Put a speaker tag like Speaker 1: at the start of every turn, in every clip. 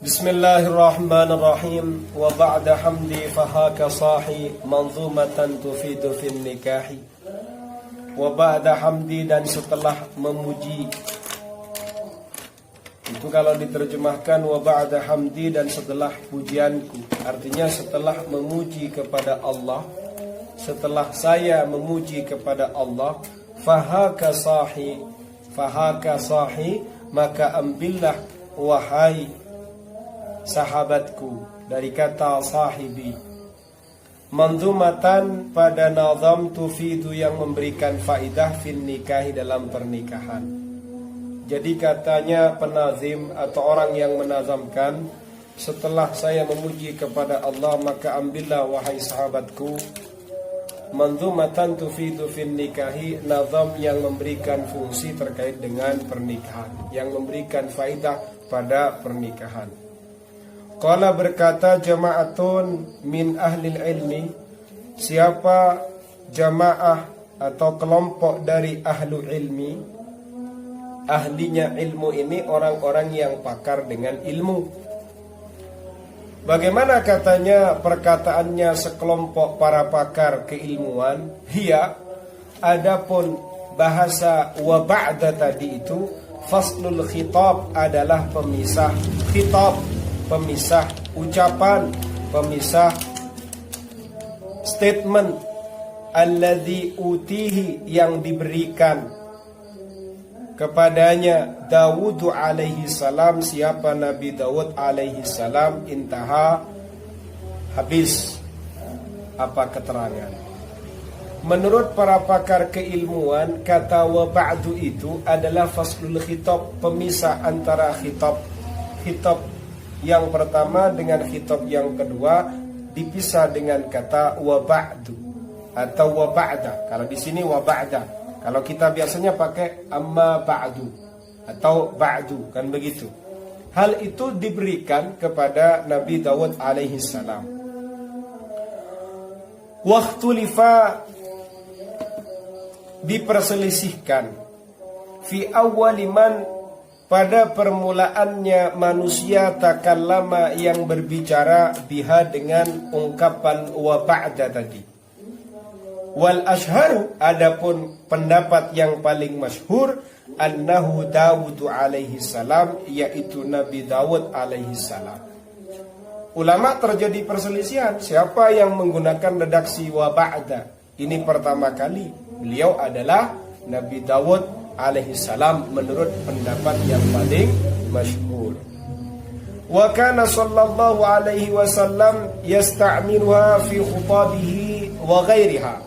Speaker 1: Bismillahirrahmanirrahim. Wa ba'da hamdi fahaka sahi manzumatan tufidu fin nikahi. Wa ba'da hamdi, dan setelah memuji. Itu kalau diterjemahkan wa ba'da hamdi, dan setelah pujianku. Artinya setelah memuji kepada Allah, setelah saya memuji kepada Allah, fahaka sahi, maka ambillah wahai sahabatku, dari kata sahibi. Manzumatan pada nazam tufidu, yang memberikan faidah fin nikahi, dalam pernikahan. Jadi katanya penazim atau orang yang menazamkan, setelah saya memuji kepada Allah, maka ambillah wahai sahabatku manzumatan tufidu fin nikahi, nazam yang memberikan fungsi terkait dengan pernikahan, yang memberikan faidah pada pernikahan. Qala, berkata jama'atun min ahlil ilmi, siapa jamaah atau kelompok dari ahlu ilmi. Ahlinya ilmu ini orang-orang yang pakar dengan ilmu. Bagaimana katanya perkataannya sekelompok para pakar keilmuan? Hiya, adapun bahasa wa ba'da tadi itu, faslul khitab, adalah pemisah khitab, pemisah ucapan, pemisah statement. Alladzi utihi, yang diberikan kepadanya Dawud alaihi salam. Siapa Nabi Dawud alaihi salam? Intaha, habis apa keterangan. Menurut para pakar keilmuan, kata wa ba'du itu adalah faslul khitab, pemisah antara khitab yang pertama dengan khitab yang kedua, dipisah dengan kata wa ba'du atau wa ba'da. Kalau di sini wa ba'da. Kalau kita biasanya pakai amma ba'du atau ba'du, kan begitu. Hal itu diberikan kepada Nabi Dawud alaihi salam. Waktulifa, diperselisihkan, fi awwaliman, pada permulaannya manusia takallama, yang berbicara biha, dengan ungkapan wa ba'da tadi. Wal ashharu, adapun pendapat yang paling masyhur, annahu Dawud alaihi salam, yaitu Nabi Dawud alaihi salam. Ulama terjadi perselisihan siapa yang menggunakan redaksi wa ba'da. Ini pertama kali beliau adalah Nabi Dawud alaihi salam, menurut pendapat yang paling masyhur. Wa kana sallallahu alaihi wasallam yasta'miluha fi khutabihi wa ghairiha.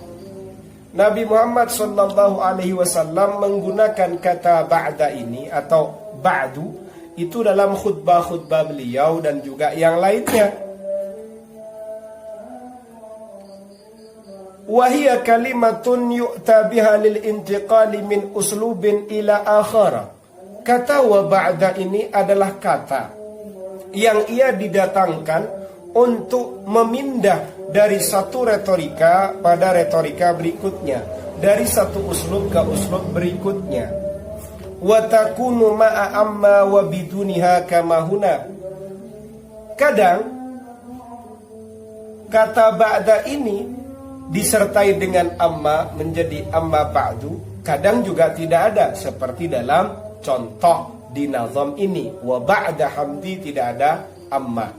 Speaker 1: Nabi Muhammad sallallahu alaihi wasallam menggunakan kata ba'da ini atau ba'du itu dalam khutbah-khutbah beliau dan juga yang lainnya. Wahia kalimatun yu'ta biha lil intiqali min uslubin ila akhara. Kata wa ba'da ini adalah kata yang ia didatangkan untuk memindah dari satu retorika pada retorika berikutnya, dari satu uslub ke uslub berikutnya. Wa takunu ma'a amma wa biduniha kama huna. Kadang kata ba'da ini disertai dengan amma menjadi amma ba'du, kadang juga tidak ada, seperti dalam contoh di nazam ini, wa ba'da hamdi tidak ada amma.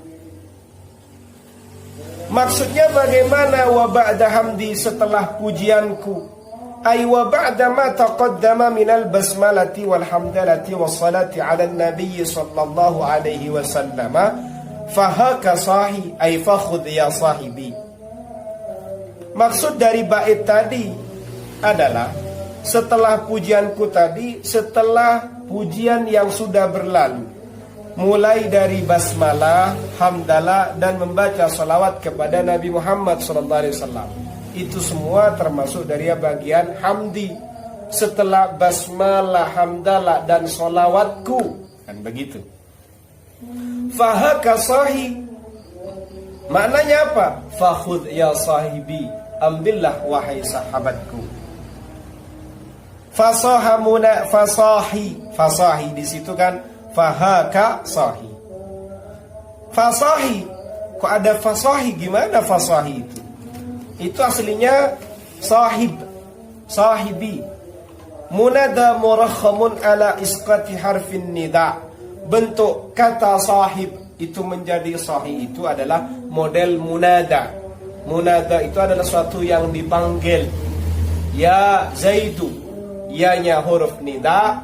Speaker 1: Maksudnya bagaimana wa ba'da hamdi, setelah pujianku? Ay wa ba'da ma taqaddama minal basmalati wal hamdalati was salati ala nabi sallallahu alaihi wasallam, fahaka sahi, ay fakhudh ya sahibi. Maksud dari bait tadi adalah setelah pujianku tadi, setelah pujian yang sudah berlalu, mulai dari basmalah, hamdalah, dan membaca salawat kepada Nabi Muhammad SAW. Itu semua termasuk dari bagian hamdi. Setelah basmalah, hamdalah, dan salawatku, kan begitu. Fahaka sahi, maknanya apa? Fakhudh ya sahibi, ambillah wahai sahabatku. Fasahi di situ kan fahaka sahi. Fasahi. Kok ada fasahi? Gimana fasahi itu? Itu aslinya sahib, sahibi. Munada murakhamun ala isqati harfin nida. Bentuk kata sahib itu menjadi sahih itu adalah model munada. Munada itu adalah suatu yang dipanggil. Ya Zaidu. Ya-nya huruf nida,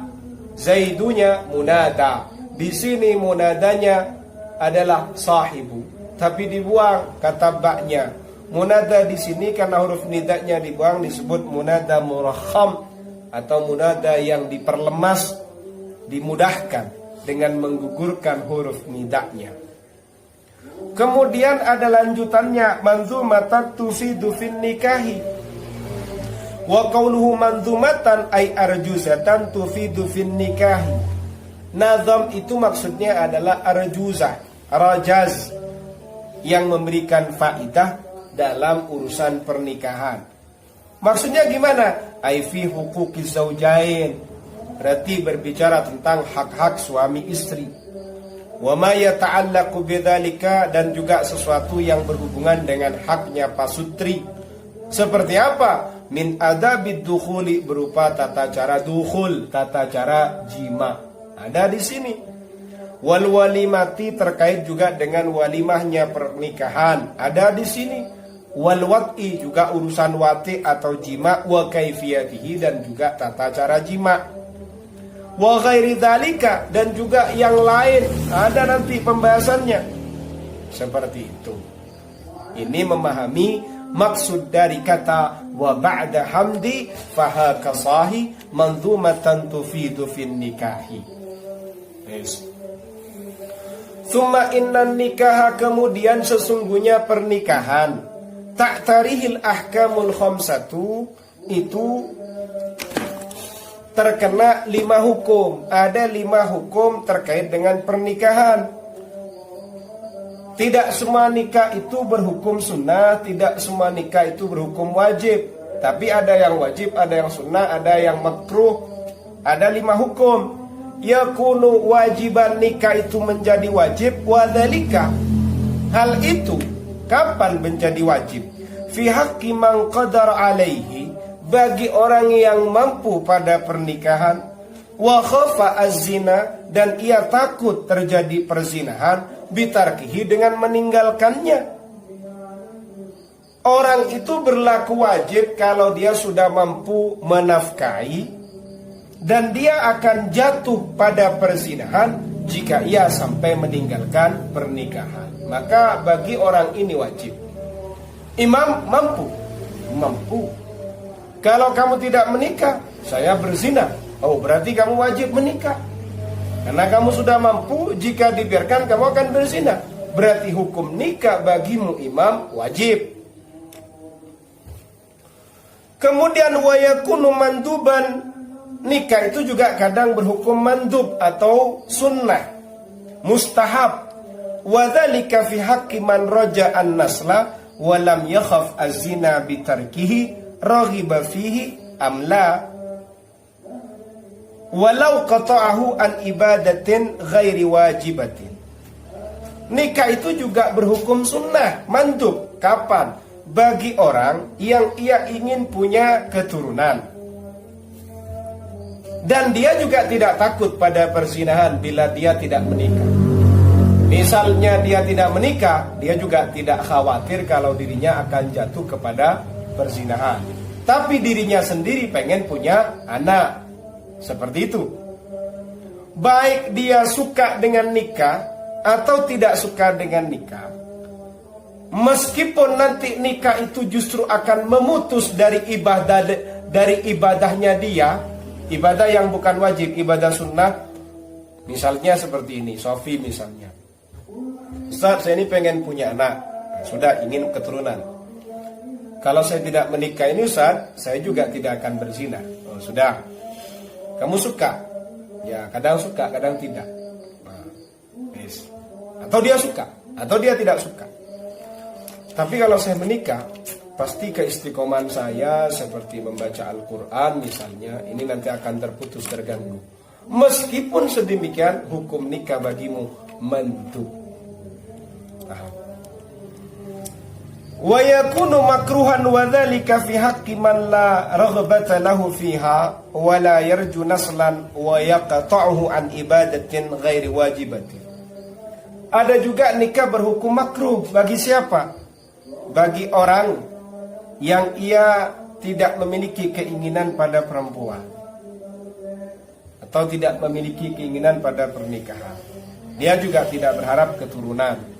Speaker 1: Zaidunya munada. Di sini munadanya adalah sahibu, tapi dibuang kata baknya. Munada di sini karena huruf nidanya dibuang disebut munada murakham atau munada yang diperlemas, dimudahkan dengan menggugurkan huruf nidanya. Kemudian ada lanjutannya, manzumatan tufidu fin nikahi. Wa qawluhu manzumatan ay arjuzatan tufidu fin nikahi. Nazam itu maksudnya adalah arjuzah, rajaz, yang memberikan faidah dalam urusan pernikahan. Maksudnya gimana? Ai fi huquqi zaujain. Berarti berbicara tentang hak-hak suami istri. Wa ma yata'allaqu bidzalika, dan juga sesuatu yang berhubungan dengan haknya pasutri. Seperti apa? Min adabid dukhuli, berupa tata cara dukhul, tata cara jima. Ada di sini. Wal walimati, terkait juga dengan walimahnya pernikahan. Ada di sini. Wal wat'i, juga urusan wati atau jima. Wa kaifiyatihi, dan juga tata cara jima. Wa ghairi dzalika, dan juga yang lain. Ada nanti pembahasannya. Seperti itu. Ini memahami maksud dari kata wa ba'da hamdi fahaka sahi manzumatan tufidu fin nikahi. Yes. Summa innan nikaha, kemudian sesungguhnya pernikahan, ta'tarihil ahkamul khamsatu, itu terkena 5 hukum. Ada 5 hukum terkait dengan pernikahan. Tidak semua nikah itu berhukum sunnah, tidak semua nikah itu berhukum wajib. Tapi ada yang wajib, ada yang sunnah, ada yang makruh. Ada 5 hukum. Yakunu wajiban, nikah itu menjadi wajib. Wadzalika, hal itu kapan menjadi wajib? Fi haqqi man qadar alaihi, bagi orang yang mampu pada pernikahan. Wa khafa az-zina, dan ia takut terjadi perzinahan. Bitarkihi, dengan meninggalkannya. Orang itu berlaku wajib kalau dia sudah mampu menafkahi, dan dia akan jatuh pada perzinahan jika ia sampai meninggalkan pernikahan. Maka bagi orang ini wajib. Imam mampu. Kalau kamu tidak menikah, saya berzina. Oh, berarti kamu wajib menikah. Karena kamu sudah mampu, jika dibiarkan kamu akan berzina. Berarti hukum nikah bagimu imam wajib. Kemudian wayakunu manduban, nikah itu juga kadang berhukum mandub atau sunnah, mustahab. Wadzalika fi haqqi man raja'an nasla wa lam yakhaf az-zina bitarkihi raghiba fihi amla. Walau qata'ahu an ibadatin ghairi wajibatin. Nikah itu juga berhukum sunnah, mandub. Kapan? Bagi orang yang ia ingin punya keturunan, dan dia juga tidak takut pada perzinahan bila dia tidak menikah. Misalnya dia tidak menikah, dia juga tidak khawatir kalau dirinya akan jatuh kepada perzinahan. Tapi dirinya sendiri pengen punya anak. Seperti itu. Baik dia suka dengan nikah atau tidak suka dengan nikah, meskipun nanti nikah itu justru akan memutus dari ibadahnya dia, ibadah yang bukan wajib, ibadah sunnah. Misalnya seperti ini, Sofi misalnya, Ustaz, saya ini pengen punya anak, sudah ingin keturunan. Kalau saya tidak menikah ini Ustaz, saya juga tidak akan berzina. Oh, sudah. Kamu suka? Ya, kadang suka, kadang tidak. Nah, yes. Atau dia suka, atau dia tidak suka. Tapi kalau saya menikah, pasti keistiqomahan saya seperti membaca Al-Quran misalnya, ini nanti akan terputus, terganggu. Meskipun sedemikian, hukum nikah bagimu mandub. Wa yakunu makruhan wa dzalika fi haqqi man la raghbata lahu fiha wa la yarju naslan wa yaqta'uhu an ibadatin ghairi wajibatin. Ada juga nikah berhukum makruh bagi siapa? Bagi orang yang ia tidak memiliki keinginan pada perempuan atau tidak memiliki keinginan pada pernikahan. Dia juga tidak berharap keturunan.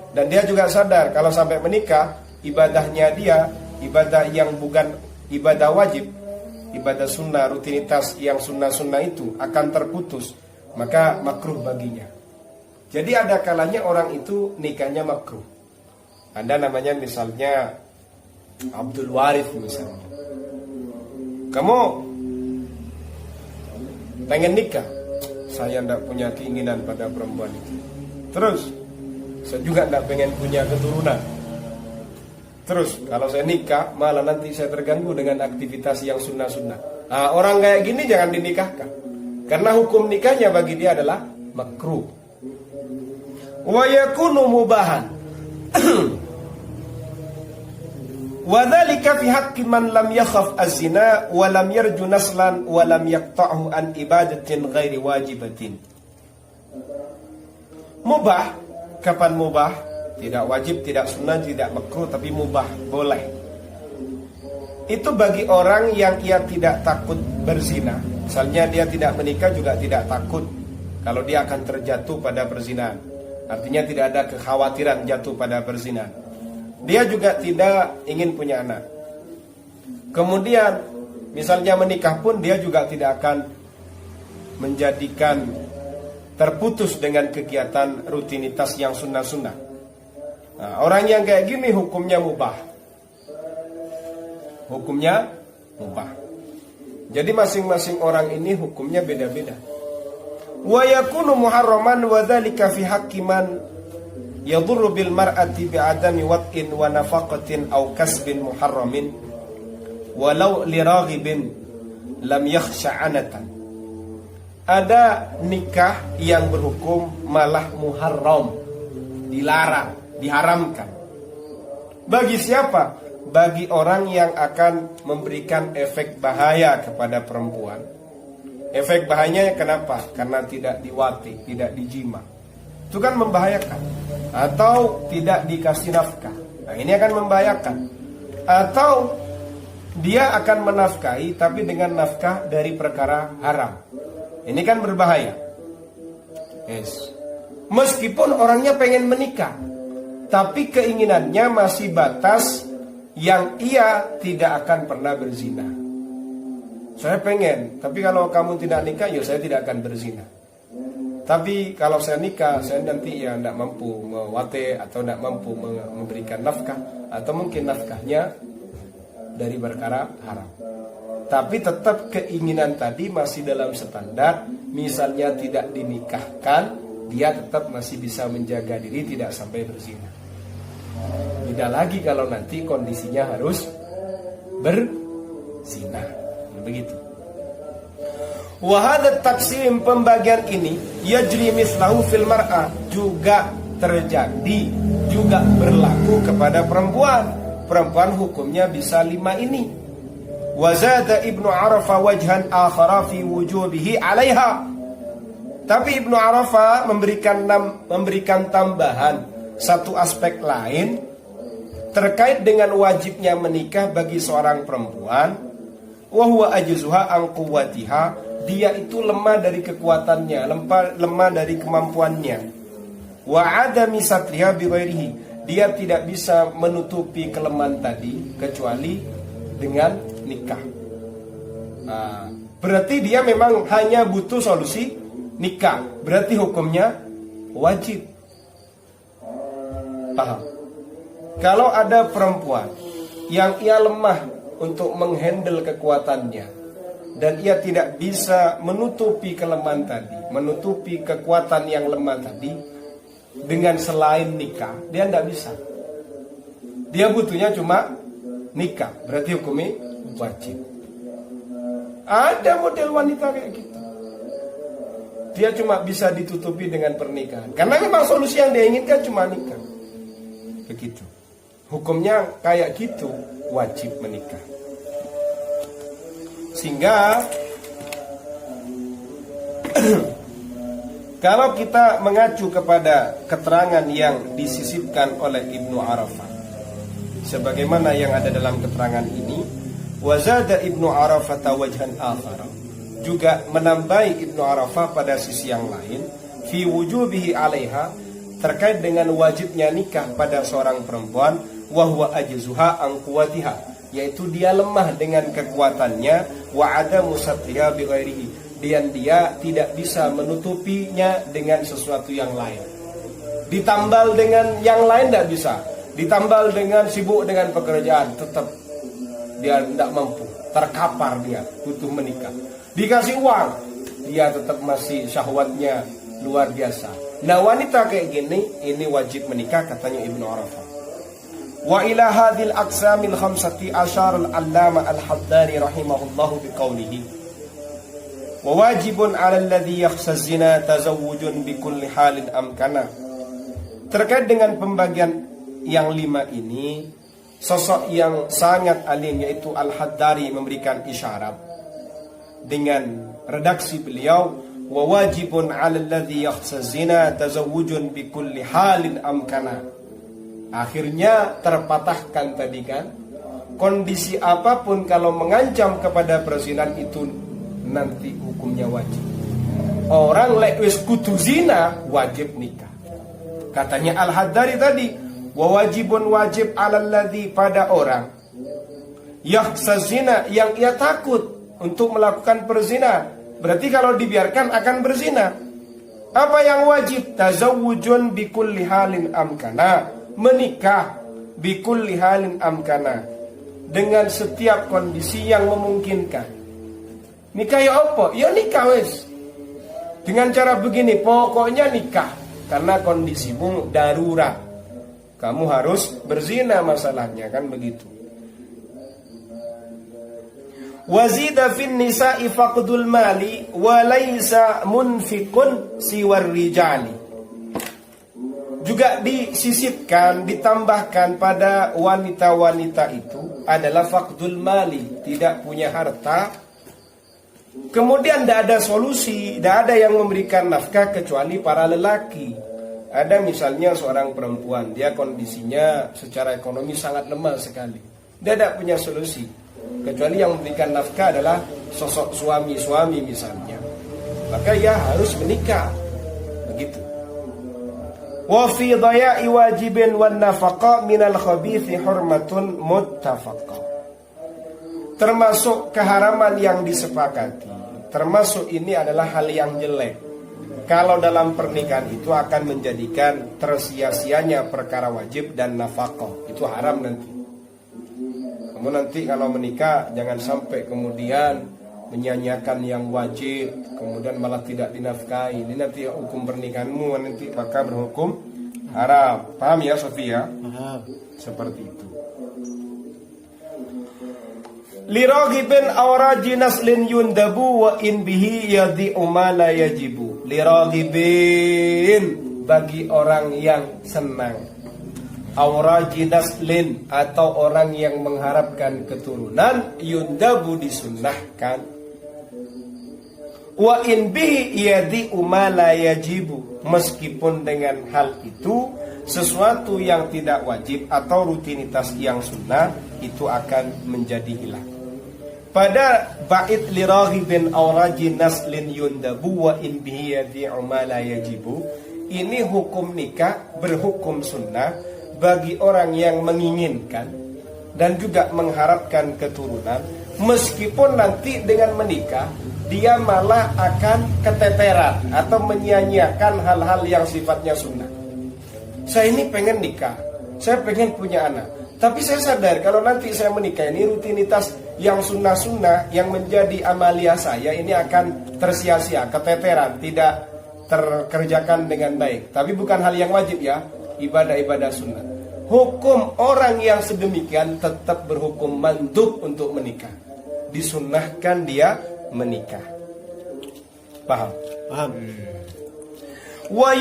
Speaker 1: Dan dia juga sadar kalau sampai menikah, ibadahnya dia, ibadah yang bukan ibadah wajib, ibadah sunnah, rutinitas yang sunnah-sunnah itu akan terputus. Maka makruh baginya. Jadi ada kalanya orang itu nikahnya makruh. Ada namanya misalnya Abdul Warith misalnya. Kamu pengen nikah, saya tidak punya keinginan pada perempuan itu. Terus saya juga tidak pengen punya keturunan. Terus kalau saya nikah malah nanti saya terganggu dengan aktivitas yang sunnah-sunnah. Nah, orang kayak gini jangan dinikahkan, karena hukum nikahnya bagi dia adalah makruh. Wa yakunu mubahan. Wa dzalika fi haqqi man lam yakhaf az-zina wa lam yarju naslan wa lam yaqta'hu an ibadatin ghairi wajibatin. Mubah. Kapan mubah? Tidak wajib, tidak sunnah, tidak makruh, tapi mubah, boleh. Itu bagi orang yang ia tidak takut berzina. Misalnya dia tidak menikah juga tidak takut kalau dia akan terjatuh pada perzinahan. Artinya tidak ada kekhawatiran jatuh pada perzinahan. Dia juga tidak ingin punya anak. Kemudian misalnya menikah pun dia juga tidak akan menjadikan terputus dengan kegiatan rutinitas yang sunnah-sunnah. Nah, orang yang kayak gini hukumnya mubah. Hukumnya mubah. Jadi masing-masing orang ini hukumnya beda-beda. Wa yakunu muharraman wa dzalika fi haqqi man yadhurru bil mar'ati bi'adami wat'in wa nafaqatin aw kasbin muharramin walau li raghibin lam yakhsha 'anatan. Ada nikah yang berhukum malah muharram, dilarang, diharamkan. Bagi siapa? Bagi orang yang akan memberikan efek bahaya kepada perempuan. Efek bahayanya kenapa? Karena tidak diwati, tidak dijima. Itu kan membahayakan. Atau tidak dikasih nafkah. Nah, ini akan membahayakan. Atau dia akan menafkahi tapi dengan nafkah dari perkara haram. Ini kan berbahaya. Yes. Meskipun orangnya pengen menikah, tapi keinginannya masih batas yang ia tidak akan pernah berzina. Saya pengen, tapi kalau kamu tidak nikah, ya saya tidak akan berzina. Tapi kalau saya nikah, saya nanti ya tidak mampu mewate atau tidak mampu memberikan nafkah, atau mungkin nafkahnya dari perkara haram. Tapi tetap keinginan tadi masih dalam standar. Misalnya tidak dinikahkan, dia tetap masih bisa menjaga diri tidak sampai berzina. Tidak lagi kalau nanti kondisinya harus berzina. Begitu. Wahada taksim, pembagian ini yajri mislahu fil mar'ah, juga terjadi, juga berlaku kepada perempuan. Perempuan hukumnya bisa 5 ini. Wazada Ibnu Arafah wajhan akhara fi wujubihi 'alaiha. Tapi Ibnu Arafah memberikan tambahan satu aspek lain terkait dengan wajibnya menikah bagi seorang perempuan. Wa huwa ajzuha an quwwatiha, dia itu lemah dari kekuatannya, lemah dari kemampuannya. Wa adami satriha bi ghairihi, dia tidak bisa menutupi kelemahan tadi kecuali dengan nikah. Nah, berarti dia memang hanya butuh solusi nikah. Berarti hukumnya wajib. Paham? Kalau ada perempuan yang ia lemah untuk menghandle kekuatannya dan ia tidak bisa menutupi kelemahan tadi, menutupi kekuatan yang lemah tadi dengan selain nikah, dia tidak bisa. Dia butuhnya cuma nikah, berarti hukumnya wajib. Ada model wanita kayak gitu. dia cuma bisa ditutupi dengan pernikahan. Karena memang solusi yang dia inginkan cuma nikah. Begitu. Hukumnya kayak gitu, wajib menikah. Sehingga kalau kita mengacu kepada keterangan yang disisipkan oleh Ibnu Arafah, sebagaimana yang ada dalam keterangan ini, wazada Ibnu Arafah wajhan akhar, juga menambahi Ibnu Arafah pada sisi yang lain, fi wujubihi 'alaiha, terkait dengan wajibnya nikah pada seorang perempuan, wa huwa ajzuha an quwwatiha, yaitu dia lemah dengan kekuatannya, wa adamu satriha bi ghairihi, dan dia tidak bisa menutupinya dengan sesuatu yang lain. Ditambal dengan yang lain tidak bisa. Ditambal dengan sibuk dengan pekerjaan, tetap dia tidak mampu, terkapar, dia butuh menikah. Dikasih uang, dia tetap masih syahwatnya luar biasa. Nah, wanita kayak gini, ini wajib menikah, katanya Ibnu Arafah. Wa ila hadhil aqsamil khamsati asyara al-allama al-Haddari rahimahullahu biqaulihi, wa wajibun 'ala alladhi yakhsha zina tazawwujun bi kulli halin amkana. Terkait dengan pembagian yang 5 ini, sosok yang sangat alim yaitu Al-Haddari memberikan isyarat dengan redaksi beliau, wa wajibun 'ala alladhi yakhsha zina tazawwujun bi kulli halin amkana. Akhirnya terpatahkan tadi kan, kondisi apapun kalau mengancam kepada perzinahan itu nanti hukumnya wajib. Orang lek wis kudu zina wajib nikah. Katanya Al-Haddari tadi, wa wajibun wajib 'alal ladzi, pada orang yakhsha zina, yang ia takut untuk melakukan perzinahan. Berarti kalau dibiarkan akan berzina. Apa yang wajib? Tazawwujun bi kulli halin amkana, menikah bi kulli halin amkana, dengan setiap kondisi yang memungkinkan. Nikah ya apa? Ya nikah wes. Dengan cara begini, pokoknya nikah. Karena kondisimu darurat, kamu harus berzina masalahnya, kan begitu. Wazida fin nisa'i faqdul mali wa laysa munfiqun siwar rijali. Juga disisipkan, ditambahkan pada wanita-wanita itu adalah faqdul mali, tidak punya harta. Kemudian tidak ada solusi, tidak ada yang memberikan nafkah kecuali para lelaki. Ada misalnya seorang perempuan, dia kondisinya secara ekonomi sangat lemah sekali, dia tidak punya solusi, kecuali yang memberikan nafkah adalah sosok suami-suami misalnya, maka ia harus menikah. Begitu. Wa fi dhaya'i wajibin wan nafaqa minal khabithi hurmatun muttafaqah. Termasuk keharaman yang disepakati, termasuk ini adalah hal yang jelek. Kalau dalam pernikahan itu akan menjadikan tersia-sianya perkara wajib dan nafkah, itu haram nanti. Kamu nanti kalau menikah jangan sampai kemudian menyanyiakan yang wajib, kemudian malah tidak dinafkahi. Ini nanti hukum pernikahanmu nanti maka berhukum haram. Paham ya Sofia? Seperti itu. Liraghibin awraji naslin yundabu wa in bihi yadhi'u ma la yajibu. Liraghibin, bagi orang yang senang, awraji naslin, atau orang yang mengharapkan keturunan, yundabu, disunnahkan, wa in bihi yadhi'u ma la yajibu, meskipun dengan hal itu sesuatu yang tidak wajib atau rutinitas yang sunnah itu akan menjadi hilang. Pada bait liraghibin awraji naslin yundabu wa in bihi yadhi'u ma la yajibu, ini hukum nikah berhukum sunnah bagi orang yang menginginkan dan juga mengharapkan keturunan, meskipun nanti dengan menikah dia malah akan keteteran atau menyia-nyiakan hal-hal yang sifatnya sunnah. Saya ini pengen nikah, saya pengen punya anak, tapi saya sadar kalau nanti saya menikah ini rutinitas yang sunnah-sunnah yang menjadi amalia saya ini akan tersia-sia, keteteran, tidak terkerjakan dengan baik. Tapi bukan hal yang wajib ya, ibadah-ibadah sunnah. Hukum orang yang sedemikian tetap berhukum mandub untuk menikah. Disunnahkan dia menikah. Paham?
Speaker 2: Paham.
Speaker 1: Wa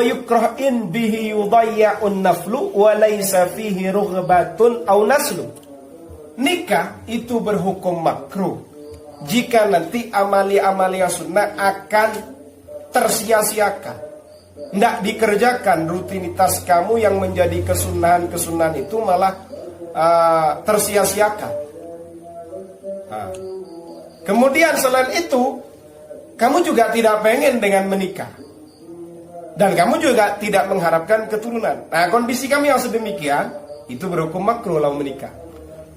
Speaker 1: yukrah in bihi yudayya'un naflu wa laysa fihi rughbatun aw naslu. Nikah itu berhukum makruh jika nanti amalia-amalia sunnah akan tersia-siakan, tidak dikerjakan. Rutinitas kamu yang menjadi kesunahan-kesunahan itu malah tersia-siakan. Kemudian selain itu, kamu juga tidak pengen dengan menikah, dan kamu juga tidak mengharapkan keturunan. Nah, kondisi kamu yang sedemikian itu berhukum makruh lalu menikah.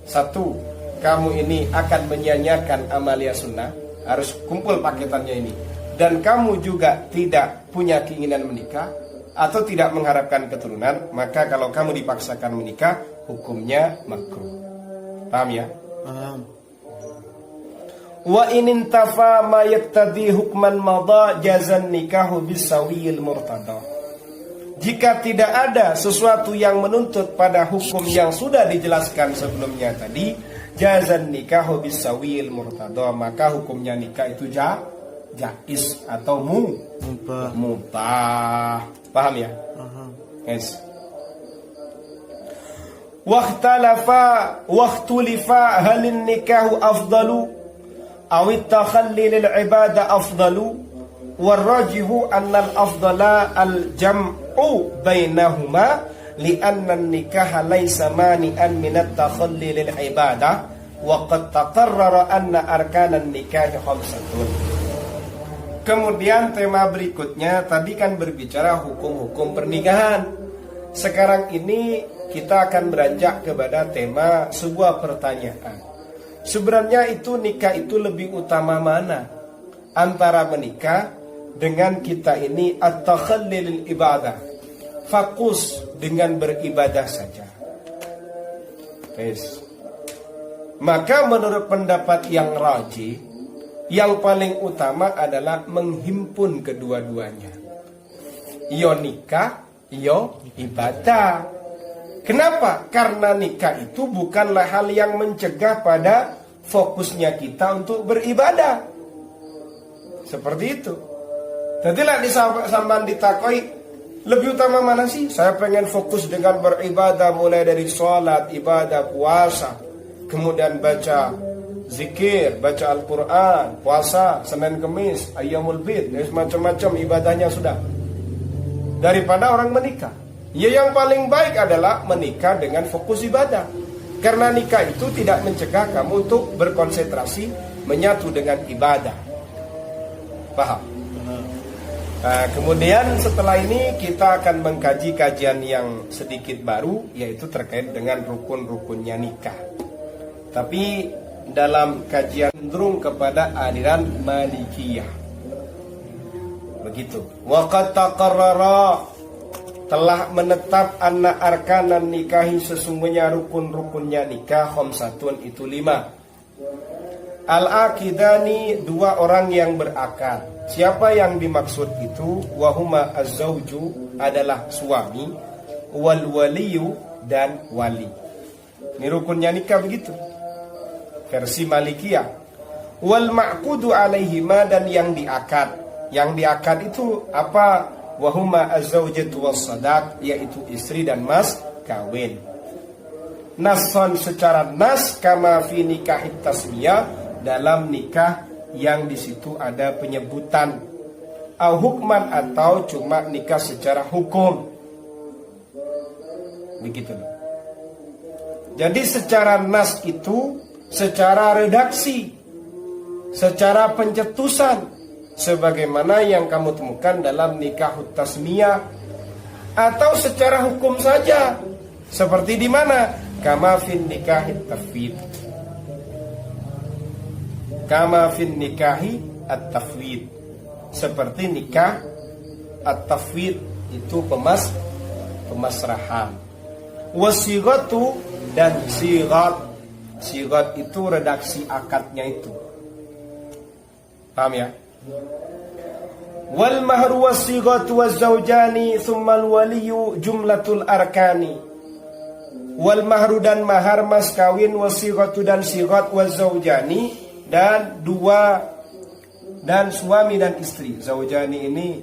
Speaker 1: Satu, kamu ini akan menyia-nyiakan amalia sunnah, harus kumpul paketannya ini. Dan kamu juga tidak punya keinginan menikah atau tidak mengharapkan keturunan, maka kalau kamu dipaksakan menikah, hukumnya makruh. Paham ya?
Speaker 2: Paham.
Speaker 1: Wa in intafa ma yaktadi hukman madha jazan nikahu bisawiyil murtada. Jika tidak ada sesuatu yang menuntut pada hukum yang sudah dijelaskan sebelumnya tadi, jazan nikahu bisawiyil murtada, maka hukumnya nikah itu jaiz atau mubah. Paham ya?
Speaker 2: Paham.
Speaker 1: Yes. Wahtulifa halin nikahu afdalu awit takhalli lil ibadah afdalu warrajihu annal afdala al jam'u bainahuma li'anna nikah laysa mani'an minat takhalli lil ibadah wa qad taqarrara anna arkanan nikah khamsatun. Kemudian tema berikutnya tadi kan berbicara hukum-hukum pernikahan. Sekarang ini kita akan beranjak kepada tema sebuah pertanyaan. Sebenarnya itu nikah itu lebih utama mana antara menikah dengan kita ini at-takhallil ibadah, fokus dengan beribadah saja. Yes. Maka menurut pendapat yang rajih, yang paling utama adalah menghimpun kedua-duanya. Yo nikah, yo ibadah. Kenapa? Karena nikah itu bukanlah hal yang mencegah pada fokusnya kita untuk beribadah. Seperti itu. Jadilah sampean ditakoi, lebih utama mana sih? Saya pengen fokus dengan beribadah, mulai dari sholat, ibadah, puasa, kemudian baca zikir, baca Al-Quran, puasa, Senin Kemis, Ayyamul Bid, macam-macam ibadahnya sudah. Daripada orang menikah. Ya, yang paling baik adalah menikah dengan fokus ibadah. Karena nikah itu tidak mencegah kamu untuk berkonsentrasi menyatu dengan ibadah. Paham? Nah, kemudian setelah ini kita akan mengkaji kajian yang sedikit baru, yaitu terkait dengan rukun-rukunnya nikah. Tapi dalam kajian cenderung kepada aliran Malikiyah. Begitu. Wa qad taqarrara, telah menetap anna arkanan nikahi, sesungguhnya rukun-rukunnya nikah khamsatun itu 5. Al-aqidani, 2 orang yang berakad. Siapa yang dimaksud itu? Wahuma az-zawju, adalah suami, wal waliyu, dan wali. Ini rukunnya nikah begitu, versi Malikiyah. Wal ma'qudu alaihima, dan yang diakad. Yang diakad itu apa? Wahuma az-zawjatu was-sadaq, yaitu istri dan mas kawin. Nason, secara nas, kama fi nikahit tasmiyah, dalam nikah yang di situ ada penyebutan. Au hukman, atau cuma nikah secara hukum. Begitu. Jadi secara nas itu secara redaksi, secara pencetusan, sebagaimana yang kamu temukan dalam nikah tasmiyah, atau secara hukum saja, seperti di mana? Kama fin nikahi at-tafwid. Kama fin nikahi at-tafwid, seperti nikah at-tafwid itu pemasrahan. Wasigatu, dan sigat. Sigat itu redaksi akadnya itu. Paham ya? Wal mahru was-sighatu waz-zawjani tsumma al-waliyu jumlatul arkani. Wal mahru, dan mahar mas kawin, was-sighatu, dan sighat, waz-zawjani, dan dua dan suami dan istri. Zaujani ini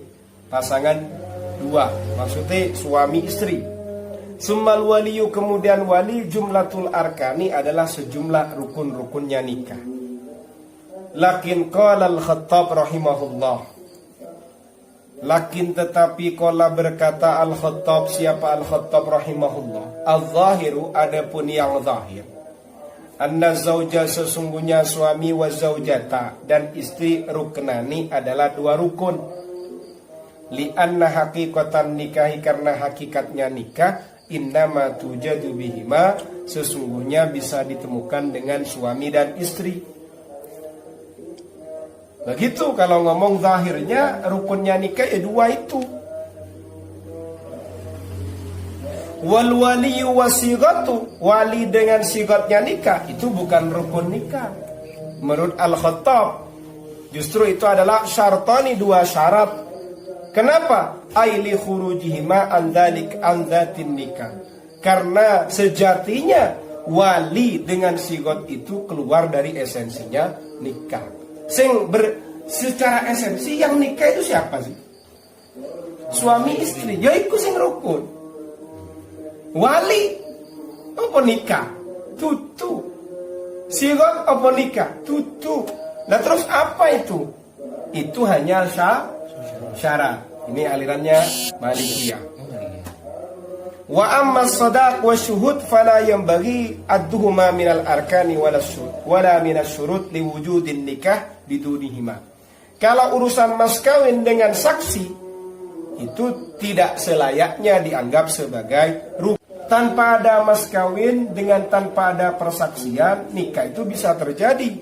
Speaker 1: pasangan dua, maksudnya suami istri. Summal waliyu, kemudian wali, jumlatul arkani adalah sejumlah rukun-rukunnya nikah. Lakin qala al-Khattab rahimahullah, lakin tetapi qala berkata al-Khattab, siapa al-Khattab rahimahullah, al-zahiru, adapun yang zahir, anna zauja, sesungguhnya suami, wa zaujata, dan istri, ruknani, adalah dua rukun. Lianna haqiqatan nikahi, karena hakikatnya nikah, innama tujadu bihima, sesungguhnya bisa ditemukan dengan suami dan istri. Begitu kalau ngomong zahirnya, rukunnya nikah ya dua itu. Wal waliyu wasigatu, wali dengan sigatnya nikah, itu bukan rukun nikah menurut Al-Khattab. Justru itu adalah syartani, dua syarat. Kenapa? Aili khurujihima andalik andatin nikah, karena sejatinya wali dengan sigot itu keluar dari esensinya nikah. Secara esensi yang nikah itu siapa sih? Suami istri, ya itu sing rukun. Wali apa nikah? Tutu. Sigot apa nikah? Tutu. Nah terus apa itu? Itu hanya syarat. Ini alirannya Malikiyah. Wa amma sadaq wa syuhud fala yanbaghi adduhuma minal arkani wala minas syurut liwujudin nikah bidunihima. Kalau urusan mas kawin dengan saksi, itu tidak selayaknya dianggap sebagai rukun. Tanpa ada mas kawin dengan tanpa ada persaksian, nikah itu bisa terjadi.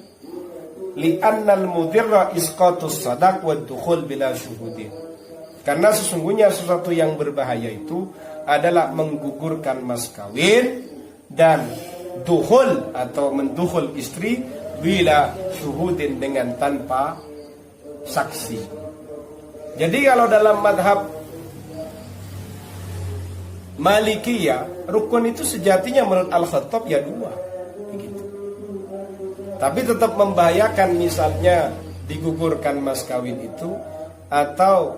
Speaker 1: Li'annal mudirra isqatus sadaq wa dukhul bila syuhudin. Karena sesungguhnya sesuatu yang berbahaya itu adalah menggugurkan mas kawin dan dukhul atau mendukhul istri bila syuhudin, dengan tanpa saksi. Jadi kalau dalam madhab Malikiyah, rukun itu sejatinya menurut Al-Khattab ya dua, begitu. Tapi tetap membahayakan misalnya digugurkan mas kawin itu, atau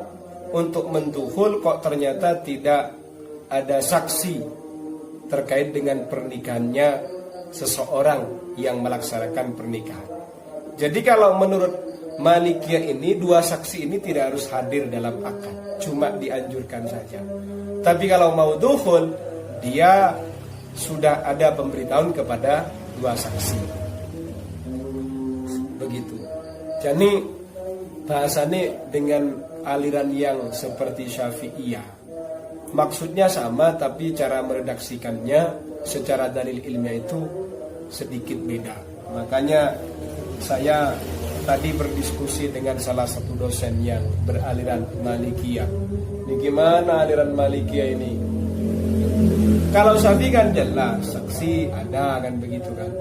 Speaker 1: untuk mendukhul kok ternyata tidak ada saksi terkait dengan pernikahannya seseorang yang melaksanakan pernikahan. Jadi kalau menurut Malikiyah ini, dua saksi ini tidak harus hadir dalam akad, cuma dianjurkan saja. Tapi kalau mau dukhul, dia sudah ada pemberitahuan kepada dua saksi. Begitu. Jadi bahasanya dengan aliran yang seperti Syafi'iyah, maksudnya sama, tapi cara meredaksikannya secara dalil ilmiah itu sedikit beda. Makanya saya tadi berdiskusi dengan salah satu dosen yang beraliran Malikiyah. Ini gimana aliran Malikiyah ini? Kalau Syafi'i kan jelas, saksi ada kan, begitu kan.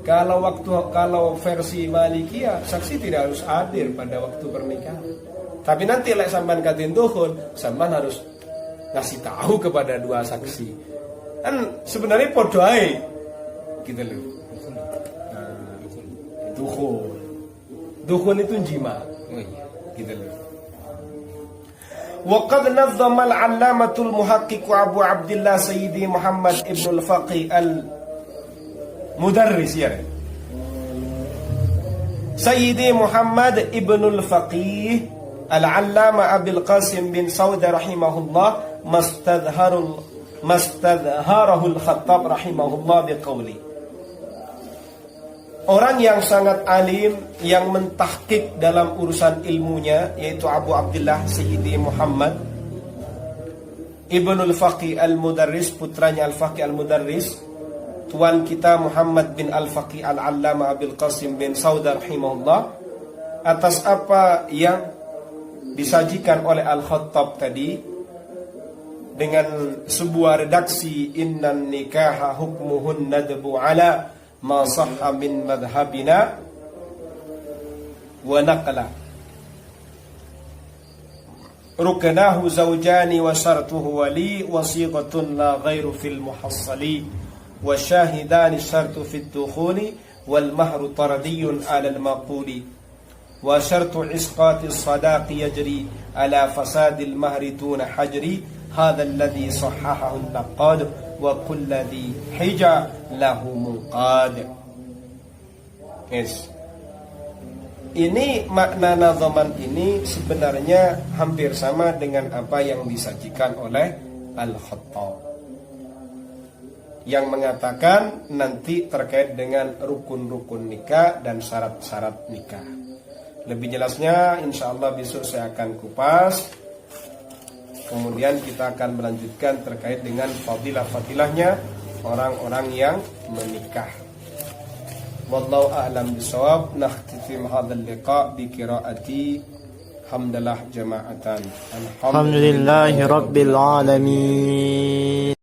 Speaker 1: Kalau versi Malikiyah, saksi tidak harus hadir pada waktu pernikahan. Tapi nanti lek sampean katin dukhul, sampean harus ngasih tahu kepada dua saksi. Kan sebenarnya podo ae. Gitu loh. Nah, dukhul. Dukhul itu jima. Gitu loh. Wa qad nazzama al-'allamatul muhaqqiq Abu Abdullah Sayyidi Muhammad ibn al-Faqih al-Mudarris ya. Sayyidi Muhammad ibn al-Faqih al-'Allama Abil Qasim bin Saud rahimahullah mastadharahul Khattab rahimahullah biqauli. Orang yang sangat alim, yang mentahqiq dalam urusan ilmunya, yaitu Abu Abdullah Sayyidi Muhammad Ibnul Faqih Al-Mudarris, putranya Al-Faqih Al-Mudarris, tuan kita Muhammad bin Al-Faqih Al-Allama Abil Qasim bin Saud rahimahullah, atas apa yang disajikan oleh Al-Khattab tadi dengan sebuah redaksi, innan nikaha hukmuhun nadbu ala ma sahha min madhabina wa naqla ruknahu zawjani wa syartuhu wali wa sighatun la ghairu fil muhassali wa syahidani syartu fit dukhuli wal mahru taradiyun ala al maquli. wa syartu isqatis sadaqi yajri ala fasadil mahri tuna hajri hadha alladhi sahahahu al-laqad wa kulladhi hija lahu munqad. Yes. Ini makna nazaman ini sebenarnya hampir sama dengan apa yang disajikan oleh Al-Khattab, yang mengatakan nanti terkait dengan rukun-rukun nikah dan syarat-syarat nikah. Lebih jelasnya insya Allah besok saya akan kupas. Kemudian kita akan melanjutkan terkait dengan fadilah-fadilahnya orang-orang yang menikah. Wallahu a'lam bishawab. Nakhtitim hadzal liqa bi qiraati hamdalah jama'atan.
Speaker 2: Alhamdulillahi rabbil alamin.